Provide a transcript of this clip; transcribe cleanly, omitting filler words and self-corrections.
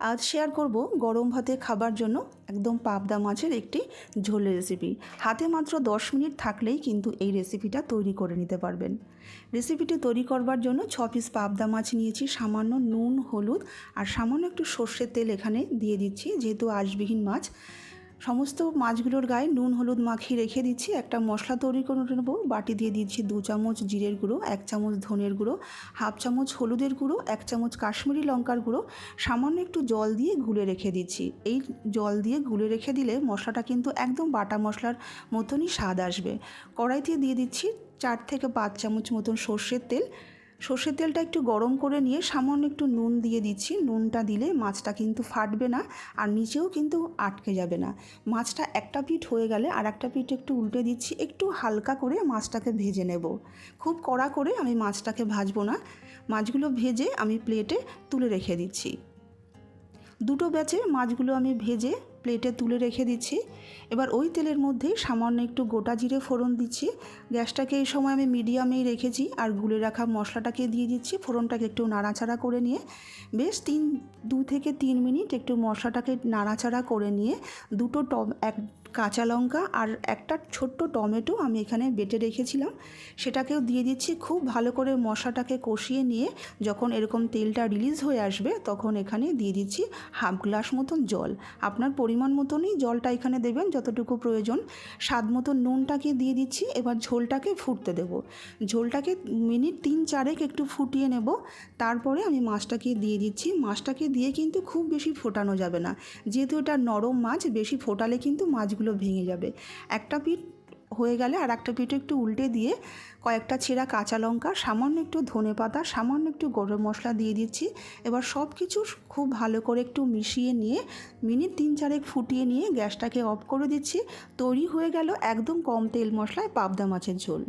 আজ শেয়ার করব গরম ভাতে খাবার জন্য একদম পাবদা মাছের একটি ঝোলের রেসিপি। হাতে মাত্র 10 মিনিট থাকলেই কিন্তু এই রেসিপিটা তৈরি করে নিতে পারবেন। রেসিপিটি তৈরি করবার জন্য 6 পিস পাবদা মাছ নিয়েছি, সামান্য নুন, হলুদ আর সামান্য একটু সর্ষের তেল এখানে দিয়ে দিচ্ছি, যেহেতু আঁশবিহীন মাছ। সমস্ত মাছগুলোর গায়ে নুন হলুদ মাখিয়ে রেখে দিচ্ছি। একটা মশলা তৈরি করে নেব। বাটি দিয়ে দিচ্ছি 2 চামচ জিরের গুঁড়ো, 1 চামচ ধনের গুঁড়ো, হাফ চামচ হলুদের গুঁড়ো, 1 চামচ কাশ্মীরি লঙ্কার গুঁড়ো, সামান্য একটু জল দিয়ে গুলে রেখে দিচ্ছি। এই জল দিয়ে গুলে রেখে দিলে মশলাটা কিন্তু একদম বাটা মশলার মতনই স্বাদ আসবে। কড়াইতে দিয়ে দিচ্ছি 4 থেকে 5 চামচ মতন সর্ষের তেল। সর্ষের তেলটা একটু গরম করে নিয়ে সামান্য একটু নুন দিয়ে দিচ্ছি। নুনটা দিলে মাছটা কিন্তু ফাটবে না আর নিচেও কিন্তু আটকে যাবে না। মাছটা একটা পিঠ হয়ে গেলে আর একটা পিঠ একটু উল্টে দিচ্ছি। একটু হালকা করে মাছটাকে ভেজে নেব, খুব কড়া করে আমি মাছটাকে ভাজবো না। মাছগুলো ভেজে আমি প্লেটে তুলে রেখে দিচ্ছি। দুটো ব্যাচে মাছগুলো আমি ভেজে প্লেটে তুলে রেখে দিচ্ছি। এবার ওই তেলের মধ্যেই সামান্য একটু গোটা জিরে ফোড়ন দিচ্ছি। গ্যাসটাকে এই সময় আমি মিডিয়ামেই রেখেছি আর গুলে রাখা মশলাটাকে দিয়ে দিচ্ছি। ফোড়নটাকে একটু নাড়াচাড়া করে নিয়ে বেশ 2 থেকে 3 মিনিট একটু মশলাটাকে নাড়াচাড়া করে নিয়ে এক কাঁচা লঙ্কা আর একটা ছোট্ট টমেটো আমি এখানে বেটে রেখেছিলাম, সেটাকেও দিয়ে দিচ্ছি। খুব ভালো করে মশলাটাকে কষিয়ে নিয়ে যখন এরকম তেলটা রিলিজ হয়ে আসবে তখন এখানে দিয়ে দিচ্ছি হাফ গ্লাস মতন জল। আপনার পরিমাণ মতনই জলটা এখানে দেবেন, যতটুকু প্রয়োজন। স্বাদ মতো নুনটাকে দিয়ে দিচ্ছি। এবার ঝোলটাকে ফুটতে দেব। ঝোলটাকে মিনিট 3-4 একটু ফুটিয়ে নেব। তারপরে আমি মাছটাকে দিয়ে দিচ্ছি। মাছটাকে দিয়ে কিন্তু খুব বেশি ফোটানো যাবে না, যেহেতু এটা নরম মাছ, বেশি ফোটালে কিন্তু মাছগুলো ভেঙে যাবে। একটা পিঠ হয়ে গেলে আর একটা পিঠে একটু উল্টে দিয়ে কয়েকটা ছেঁড়া কাঁচা লঙ্কা, সামান্য একটু ধনেপাতা, সামান্য একটু গরম মশলা দিয়ে দিচ্ছি। এবার সব কিছু খুব ভালো করে একটু মিশিয়ে নিয়ে মিনিট 3-4 ফুটিয়ে নিয়ে গ্যাসটাকে অফ করে দিচ্ছি। তৈরি হয়ে গেল একদম কম তেল মশলায় পাবদা মাছের ঝোল।